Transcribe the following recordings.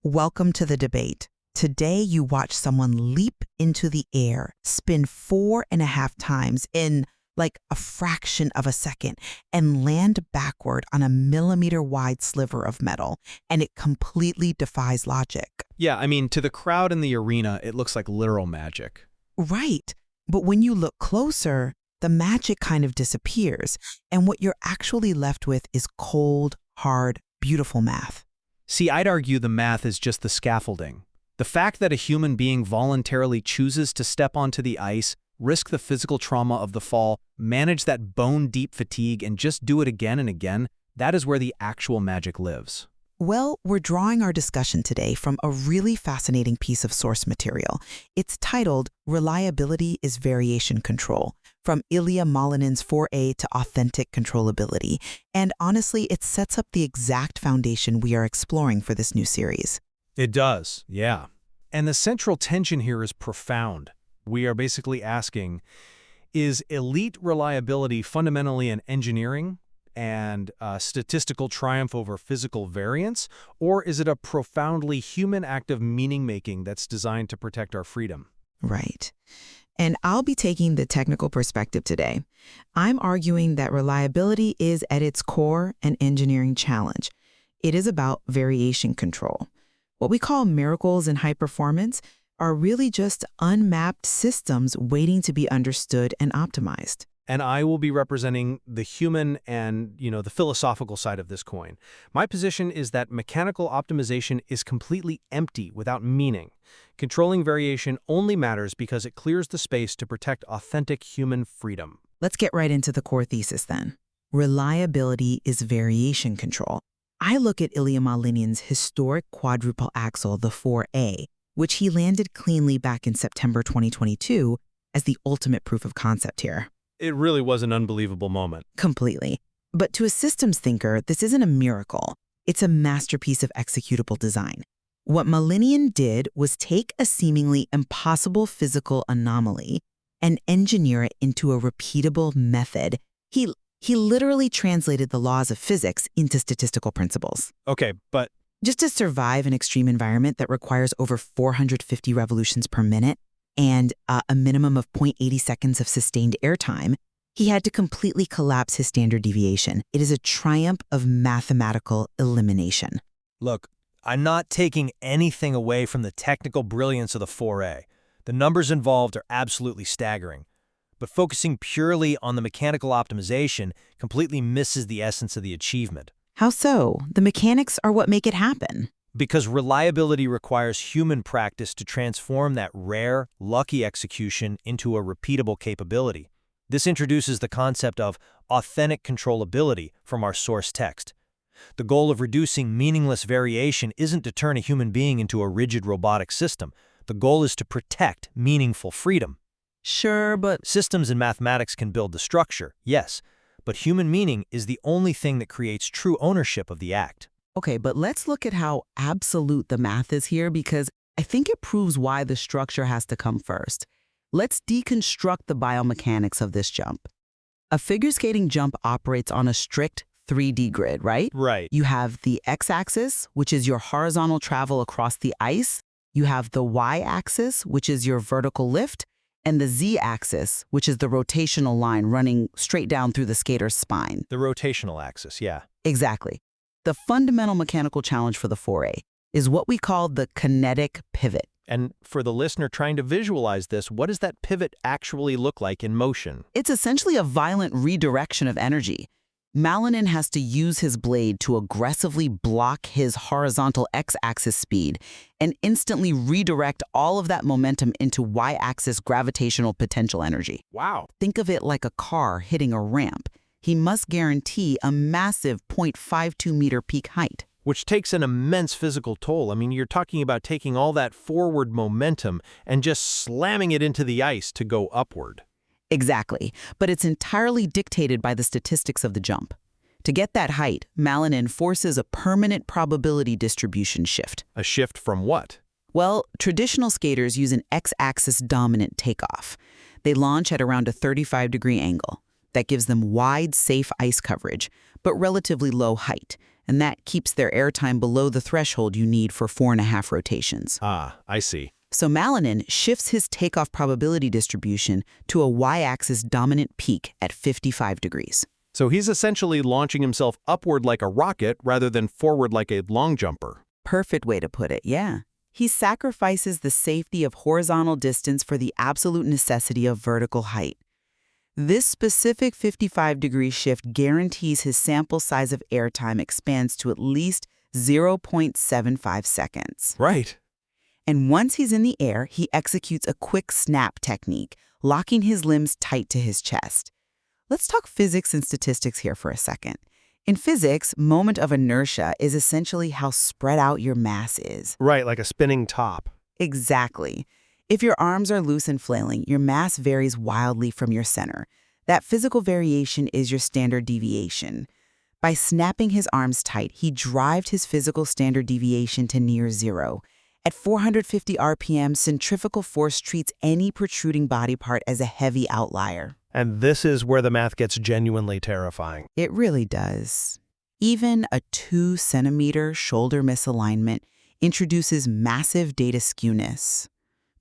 Welcome to the debate. Today, you watch someone leap into the air, spin 4.5 times in like a fraction of a second, and land backward on a millimeter-wide sliver of metal, and it completely defies logic. Yeah, I mean, to the crowd in the arena, it looks like literal magic. Right, but when you look closer, the magic kind of disappears, and what you're actually left with is cold, hard, beautiful math. See, I'd argue the math is just the scaffolding. The fact that a human being voluntarily chooses to step onto the ice, risk the physical trauma of the fall, manage that bone-deep fatigue, and just do it again and again, that is where the actual magic lives. Well, we're drawing our discussion today from a really fascinating piece of source material. It's titled Reliability is Variation Control, from Ilia Malinins 4A to Authentic Controllability. And honestly, it sets up the exact foundation we are exploring for this new series. It does, yeah. And the central tension here is profound. We are basically asking, is elite reliability fundamentally an engineering and statistical triumph over physical variance, or is it a profoundly human act of meaning-making that's designed to protect our freedom? Right. And I'll be taking the technical perspective today. I'm arguing that reliability is at its core an engineering challenge. It is about variation control. What we call miracles in high performance are really just unmapped systems waiting to be understood and optimized. And I will be representing the human and, the philosophical side of this coin. My position is that mechanical optimization is completely empty without meaning. Controlling variation only matters because it clears the space to protect authentic human freedom. Let's get right into the core thesis then. Reliability is variation control. I look at Ilia Malinin's historic quadruple axel, the 4A, which he landed cleanly back in September 2022, as the ultimate proof of concept here. It really was an unbelievable moment. Completely. But to a systems thinker, this isn't a miracle. It's a masterpiece of executable design. What Malinin did was take a seemingly impossible physical anomaly and engineer it into a repeatable method. He literally translated the laws of physics into statistical principles. Okay, but Just to survive an extreme environment that requires over 450 revolutions per minute and a minimum of 0.80 seconds of sustained airtime, he had to completely collapse his standard deviation. It is a triumph of mathematical elimination. Look, I'm not taking anything away from the technical brilliance of the 4A. The numbers involved are absolutely staggering. But focusing purely on the mechanical optimization completely misses the essence of the achievement. How so? The mechanics are what make it happen. Because reliability requires human practice to transform that rare, lucky execution into a repeatable capability. This introduces the concept of authentic controllability from our source text. The goal of reducing meaningless variation isn't to turn a human being into a rigid robotic system. The goal is to protect meaningful freedom. Sure, but Systems in mathematics can build the structure, yes, but human meaning is the only thing that creates true ownership of the act. okay, but let's look at how absolute the math is here, because I think it proves why the structure has to come first. Let's deconstruct the biomechanics of this jump. A figure skating jump operates on a strict 3D grid, right? right. You have the x-axis, which is your horizontal travel across the ice. You have the y-axis, which is your vertical lift, and the z-axis, which is the rotational line running straight down through the skater's spine. The rotational axis, yeah. Exactly. The fundamental mechanical challenge for the 4A is what we call the kinetic pivot. And for the listener trying to visualize this, what does that pivot actually look like in motion? It's essentially a violent redirection of energy. Malinin has to use his blade to aggressively block his horizontal x-axis speed and instantly redirect all of that momentum into y-axis gravitational potential energy. Wow. Think of it like a car hitting a ramp. He must guarantee a massive 0.52 meter peak height. Which takes an immense physical toll. I mean, you're talking about taking all that forward momentum and just slamming it into the ice to go upward. Exactly, but it's entirely dictated by the statistics of the jump. To get that height, Malinin forces a permanent probability distribution shift. A shift from what? Well, traditional skaters use an x-axis dominant takeoff. They launch at around a 35-degree angle. That gives them wide, safe ice coverage, but relatively low height, and that keeps their airtime below the threshold you need for 4.5 rotations. Ah, I see. So Malinin shifts his takeoff probability distribution to a y-axis dominant peak at 55 degrees. So he's essentially launching himself upward like a rocket rather than forward like a long jumper. Perfect way to put it, yeah. He sacrifices the safety of horizontal distance for the absolute necessity of vertical height. This specific 55-degree shift guarantees his sample size of airtime expands to at least 0.75 seconds. Right. And once he's in the air, he executes a quick snap technique, locking his limbs tight to his chest. Let's talk physics and statistics here for a second. In physics, moment of inertia is essentially how spread out your mass is. Right, like a spinning top. Exactly. If your arms are loose and flailing, your mass varies wildly from your center. That physical variation is your standard deviation. By snapping his arms tight, he drove his physical standard deviation to near zero. At 450 RPM, centrifugal force treats any protruding body part as a heavy outlier. And this is where the math gets genuinely terrifying. It really does. Even a 2-centimeter shoulder misalignment introduces massive data skewness.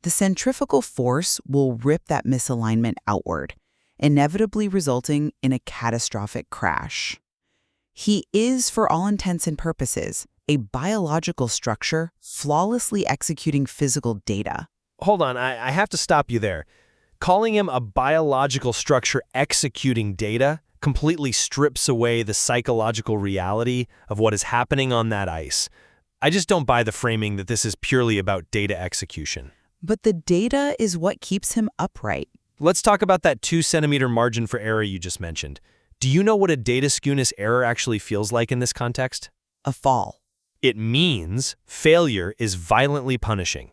The centrifugal force will rip that misalignment outward, inevitably resulting in a catastrophic crash. He is, for all intents and purposes, a biological structure flawlessly executing physical data. Hold on, I have to stop you there. Calling him a biological structure executing data completely strips away the psychological reality of what is happening on that ice. I just don't buy the framing that this is purely about data execution. But the data is what keeps him upright. Let's talk about that 2-centimeter margin for error you just mentioned. Do you know what a data skewness error actually feels like in this context? A fall. It means failure is violently punishing.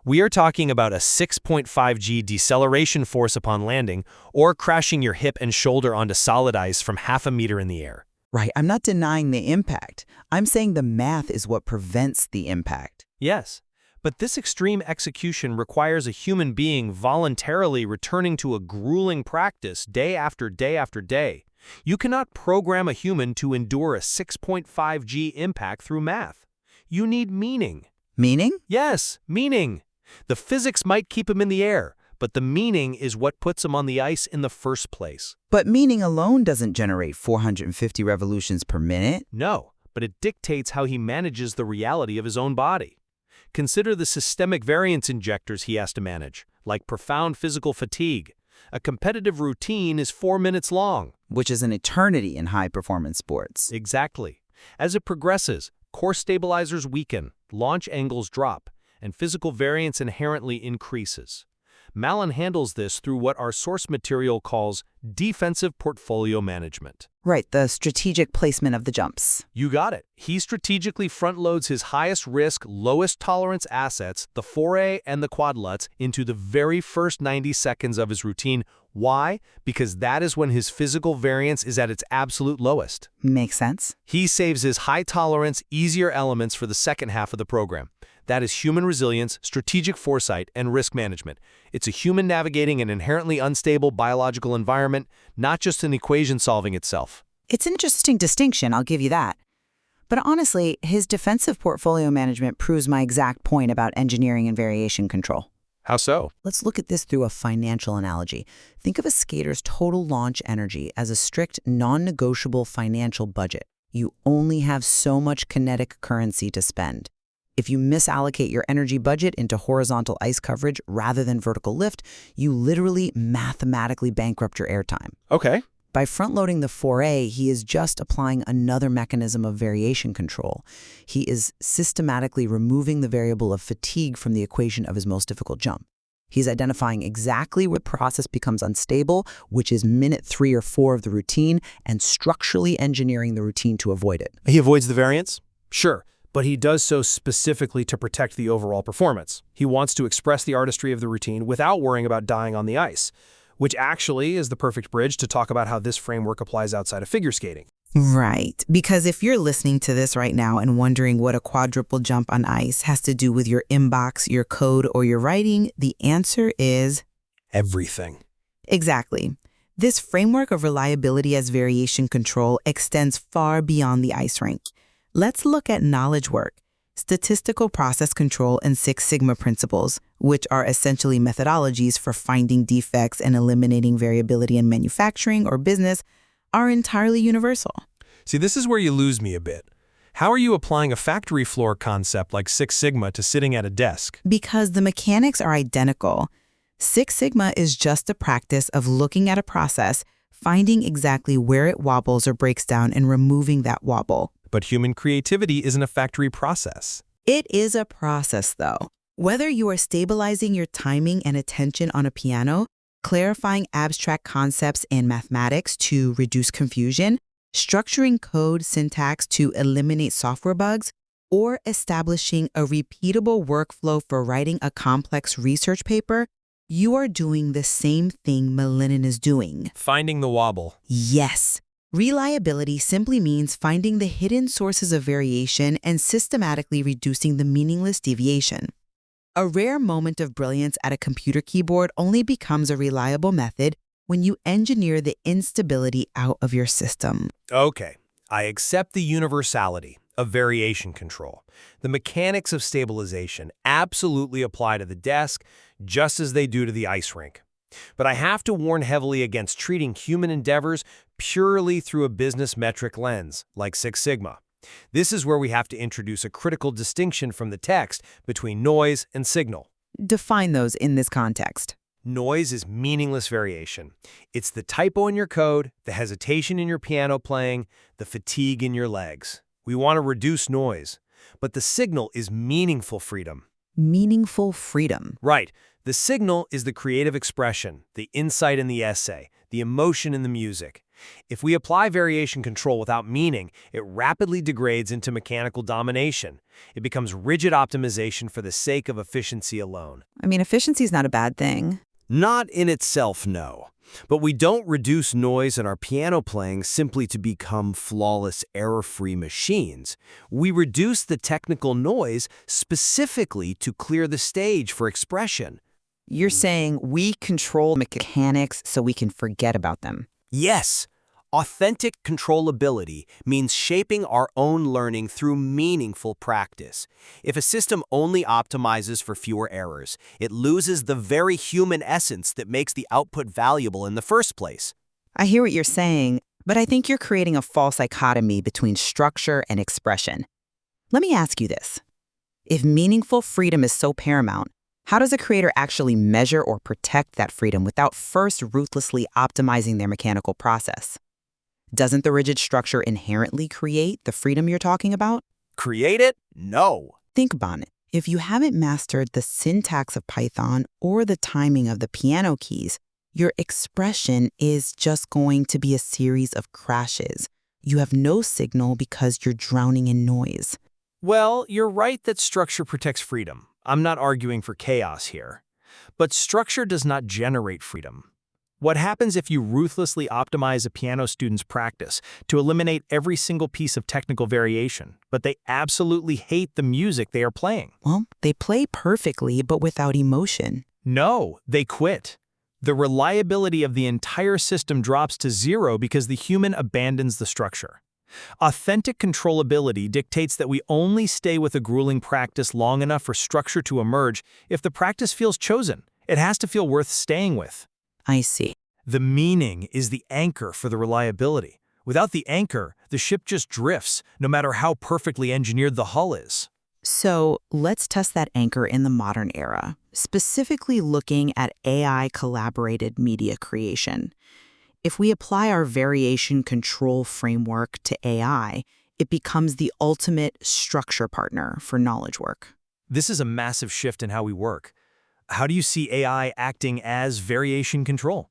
We are talking about a 6.5 G deceleration force upon landing or crashing your hip and shoulder onto solid ice from half a meter in the air. Right, I'm not denying the impact. I'm saying the math is what prevents the impact. Yes, but this extreme execution requires a human being voluntarily returning to a grueling practice day after day after day. You cannot program a human to endure a 6.5 G impact through math. You need meaning. Meaning? Yes, meaning. The physics might keep him in the air, but the meaning is what puts him on the ice in the first place. But meaning alone doesn't generate 450 revolutions per minute. No, but it dictates how he manages the reality of his own body. Consider the systemic variance injectors he has to manage, like profound physical fatigue. A competitive routine is 4 minutes long. Which is an eternity in high-performance sports. Exactly. As it progresses, core stabilizers weaken, launch angles drop, and physical variance inherently increases. Malin handles this through what our source material calls defensive portfolio management. Right, the strategic placement of the jumps. You got it. He strategically front-loads his highest-risk, lowest-tolerance assets, the foray and the quadluts, into the very first 90 seconds of his routine. Why? Because that is when his physical variance is at its absolute lowest. Makes sense. He saves his high-tolerance, easier elements for the second half of the program. That is human resilience, strategic foresight, and risk management. It's a human navigating an inherently unstable biological environment, not just an equation solving itself. It's an interesting distinction, I'll give you that. But honestly, his defensive portfolio management proves my exact point about engineering and variation control. How so? Let's look at this through a financial analogy. Think of a skater's total launch energy as a strict, non-negotiable financial budget. You only have so much kinetic currency to spend. If you misallocate your energy budget into horizontal ice coverage rather than vertical lift, you literally mathematically bankrupt your airtime. Okay. By front-loading the foray, he is just applying another mechanism of variation control. He is systematically removing the variable of fatigue from the equation of his most difficult jump. He's identifying exactly where the process becomes unstable, which is minute 3 or 4 of the routine, and structurally engineering the routine to avoid it. He avoids the variance? Sure. But he does so specifically to protect the overall performance. He wants to express the artistry of the routine without worrying about dying on the ice, which actually is the perfect bridge to talk about how this framework applies outside of figure skating. Right, because if you're listening to this right now and wondering what a quadruple jump on ice has to do with your inbox, your code, or your writing, the answer is Everything. exactly. This framework of reliability as variation control extends far beyond the ice rink. Let's look at knowledge work, statistical process control, and Six Sigma principles, which are essentially methodologies for finding defects and eliminating variability in manufacturing or business, are entirely universal. See, this is where you lose me a bit. How are you applying a factory floor concept like Six Sigma to sitting at a desk? Because the mechanics are identical. Six Sigma is just a practice of looking at a process, finding exactly where it wobbles or breaks down, and removing that wobble. But human creativity isn't a factory process. It is a process, though. Whether you are stabilizing your timing and attention on a piano, clarifying abstract concepts in mathematics to reduce confusion, structuring code syntax to eliminate software bugs, or establishing a repeatable workflow for writing a complex research paper, you are doing the same thing Malinin is doing. Finding the wobble. Yes. Reliability simply means finding the hidden sources of variation and systematically reducing the meaningless deviation. A rare moment of brilliance at a computer keyboard only becomes a reliable method when you engineer the instability out of your system. Okay, I accept the universality of variation control. The mechanics of stabilization absolutely apply to the desk, just as they do to the ice rink. But I have to warn heavily against treating human endeavors purely through a business metric lens, like Six Sigma. This is where we have to introduce a critical distinction from the text between noise and signal. Define those in this context. Noise is meaningless variation. It's the typo in your code, the hesitation in your piano playing, the fatigue in your legs. We want to reduce noise, but the signal is meaningful freedom. Meaningful freedom. Right. The signal is the creative expression, the insight in the essay, the emotion in the music. If we apply variation control without meaning, it rapidly degrades into mechanical domination. It becomes rigid optimization for the sake of efficiency alone. Efficiency is not a bad thing. Not in itself, no. But we don't reduce noise in our piano playing simply to become flawless, error-free machines. We reduce the technical noise specifically to clear the stage for expression. You're saying we control mechanics so we can forget about them. Yes. Authentic controllability means shaping our own learning through meaningful practice. If a system only optimizes for fewer errors, it loses the very human essence that makes the output valuable in the first place. I hear what you're saying, but I think you're creating a false dichotomy between structure and expression. Let me ask you this. If meaningful freedom is so paramount, how does a creator actually measure or protect that freedom without first ruthlessly optimizing their mechanical process? Doesn't the rigid structure inherently create the freedom you're talking about? Create it? No. Think about it. If you haven't mastered the syntax of Python or the timing of the piano keys, your expression is just going to be a series of crashes. You have no signal because you're drowning in noise. Well, you're right that structure protects freedom. I'm not arguing for chaos here. But structure does not generate freedom. What happens if you ruthlessly optimize a piano student's practice to eliminate every single piece of technical variation, but they absolutely hate the music they are playing? Well, they play perfectly, but without emotion. No, they quit. The reliability of the entire system drops to zero because the human abandons the structure. Authentic controllability dictates that we only stay with a grueling practice long enough for structure to emerge if the practice feels chosen. It has to feel worth staying with. I see. The meaning is the anchor for the reliability. Without the anchor, the ship just drifts, no matter how perfectly engineered the hull is. So let's test that anchor in the modern era, specifically looking at AI-collaborated media creation. If we apply our variation control framework to AI, it becomes the ultimate structure partner for knowledge work. This is a massive shift in how we work. How do you see AI acting as variation control?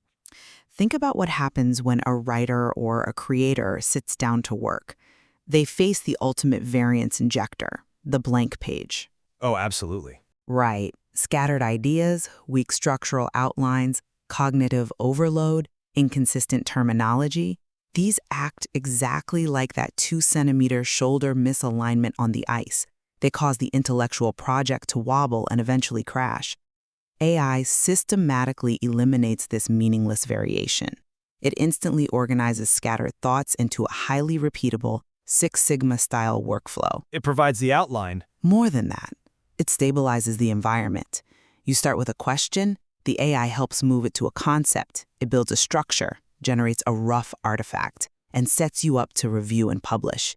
Think about what happens when a writer or a creator sits down to work. They face the ultimate variance injector, the blank page. Oh, absolutely. Right. Scattered ideas, weak structural outlines, cognitive overload, inconsistent terminology. These act exactly like that 2-centimeter shoulder misalignment on the ice. They cause the intellectual project to wobble and eventually crash. AI systematically eliminates this meaningless variation. It instantly organizes scattered thoughts into a highly repeatable, Six Sigma-style workflow. It provides the outline. More than that, it stabilizes the environment. You start with a question, the AI helps move it to a concept. It builds a structure, generates a rough artifact, and sets you up to review and publish.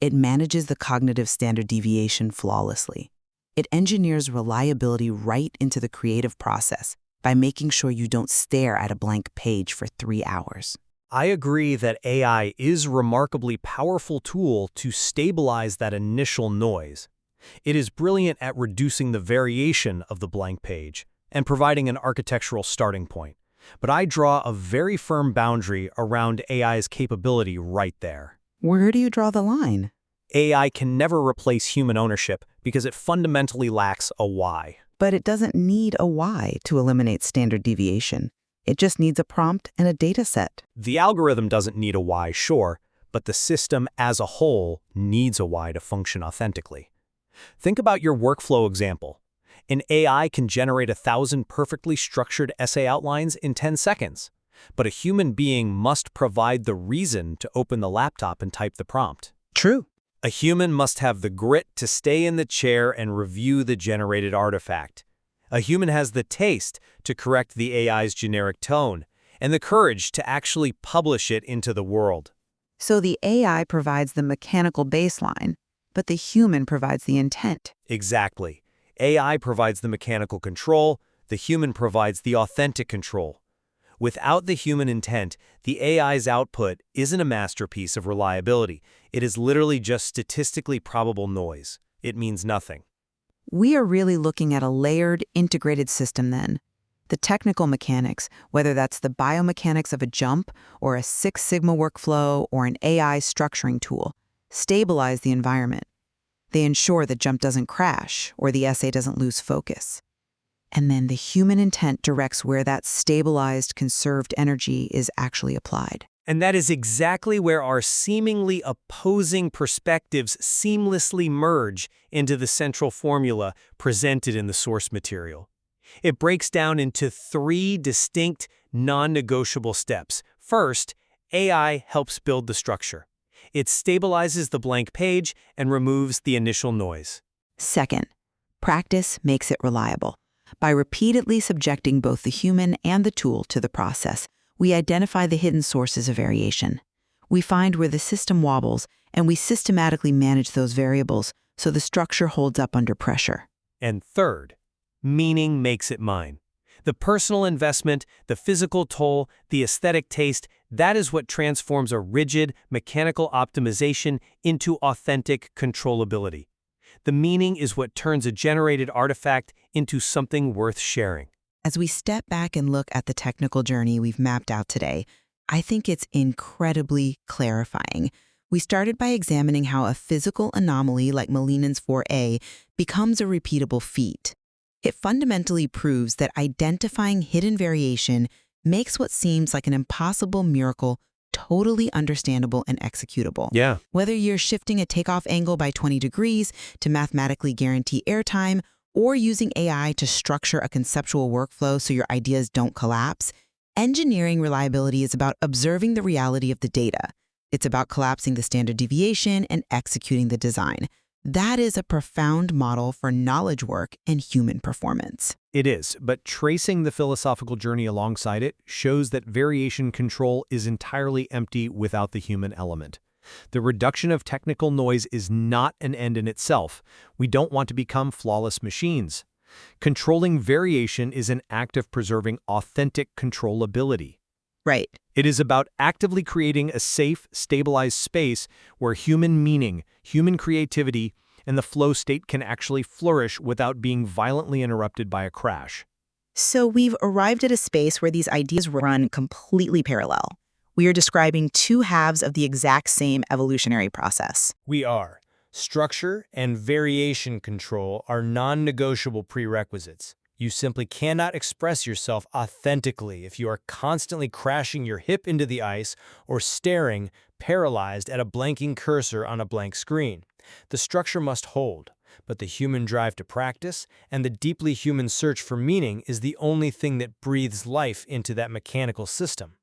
It manages the cognitive standard deviation flawlessly. It engineers reliability right into the creative process by making sure you don't stare at a blank page for 3 hours. I agree that AI is a remarkably powerful tool to stabilize that initial noise. It is brilliant at reducing the variation of the blank page and providing an architectural starting point. But I draw a very firm boundary around AI's capability right there. Where do you draw the line? AI can never replace human ownership because it fundamentally lacks a why. But it doesn't need a why to eliminate standard deviation. It just needs a prompt and a data set. The algorithm doesn't need a why, sure, but the system as a whole needs a why to function authentically. Think about your workflow example. An AI can generate 1,000 perfectly structured essay outlines in 10 seconds, but a human being must provide the reason to open the laptop and type the prompt. True. A human must have the grit to stay in the chair and review the generated artifact. A human has the taste to correct the AI's generic tone and the courage to actually publish it into the world. So the AI provides the mechanical baseline, but the human provides the intent. Exactly. AI provides the mechanical control, the human provides the authentic control. Without the human intent, the AI's output isn't a masterpiece of reliability. It is literally just statistically probable noise. It means nothing. We are really looking at a layered, integrated system then. The technical mechanics, whether that's the biomechanics of a jump or a Six Sigma workflow or an AI structuring tool, stabilize the environment. They ensure the jump doesn't crash or the essay doesn't lose focus. And then the human intent directs where that stabilized, conserved energy is actually applied. And that is exactly where our seemingly opposing perspectives seamlessly merge into the central formula presented in the source material. It breaks down into 3 distinct, non-negotiable steps. First, AI helps build the structure. It stabilizes the blank page and removes the initial noise. Second, practice makes it reliable. By repeatedly subjecting both the human and the tool to the process, we identify the hidden sources of variation. We find where the system wobbles, and we systematically manage those variables so the structure holds up under pressure. And third, meaning makes it mine. The personal investment, the physical toll, the aesthetic taste, that is what transforms a rigid, mechanical optimization into authentic controllability. The meaning is what turns a generated artifact into something worth sharing. As we step back and look at the technical journey we've mapped out today, I think it's incredibly clarifying. We started by examining how a physical anomaly like Malinin's 4A becomes a repeatable feat. It fundamentally proves that identifying hidden variation makes what seems like an impossible miracle totally understandable and executable. Yeah. Whether you're shifting a takeoff angle by 20 degrees to mathematically guarantee airtime, or using AI to structure a conceptual workflow so your ideas don't collapse, engineering reliability is about observing the reality of the data. It's about collapsing the standard deviation and executing the design. That is a profound model for knowledge work and human performance. It is, but tracing the philosophical journey alongside it shows that variation control is entirely empty without the human element. The reduction of technical noise is not an end in itself. We don't want to become flawless machines. Controlling variation is an act of preserving authentic controllability. Right. It is about actively creating a safe, stabilized space where human meaning, human creativity, and the flow state can actually flourish without being violently interrupted by a crash. So we've arrived at a space where these ideas run completely parallel. We are describing 2 halves of the exact same evolutionary process. We are. Structure and variation control are non-negotiable prerequisites. You simply cannot express yourself authentically if you are constantly crashing your hip into the ice or staring, paralyzed, at a blanking cursor on a blank screen. The structure must hold, but the human drive to practice and the deeply human search for meaning is the only thing that breathes life into that mechanical system.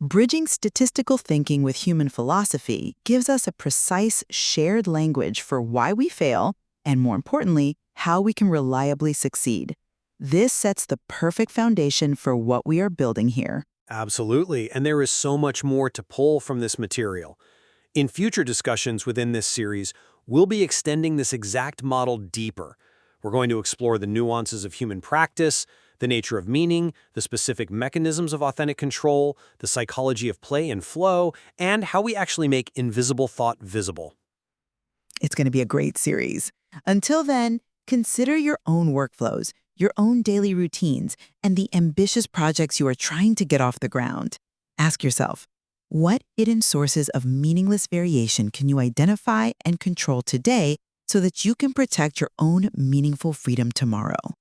Bridging statistical thinking with human philosophy gives us a precise shared language for why we fail and, more importantly, how we can reliably succeed. This sets the perfect foundation for what we are building here. Absolutely, and there is so much more to pull from this material. In future discussions within this series, we'll be extending this exact model deeper. We're going to explore the nuances of human practice, the nature of meaning, the specific mechanisms of authentic control, the psychology of play and flow, and how we actually make invisible thought visible. It's going to be a great series. Until then, consider your own workflows, your own daily routines, and the ambitious projects you are trying to get off the ground. Ask yourself, what hidden sources of meaningless variation can you identify and control today so that you can protect your own meaningful freedom tomorrow?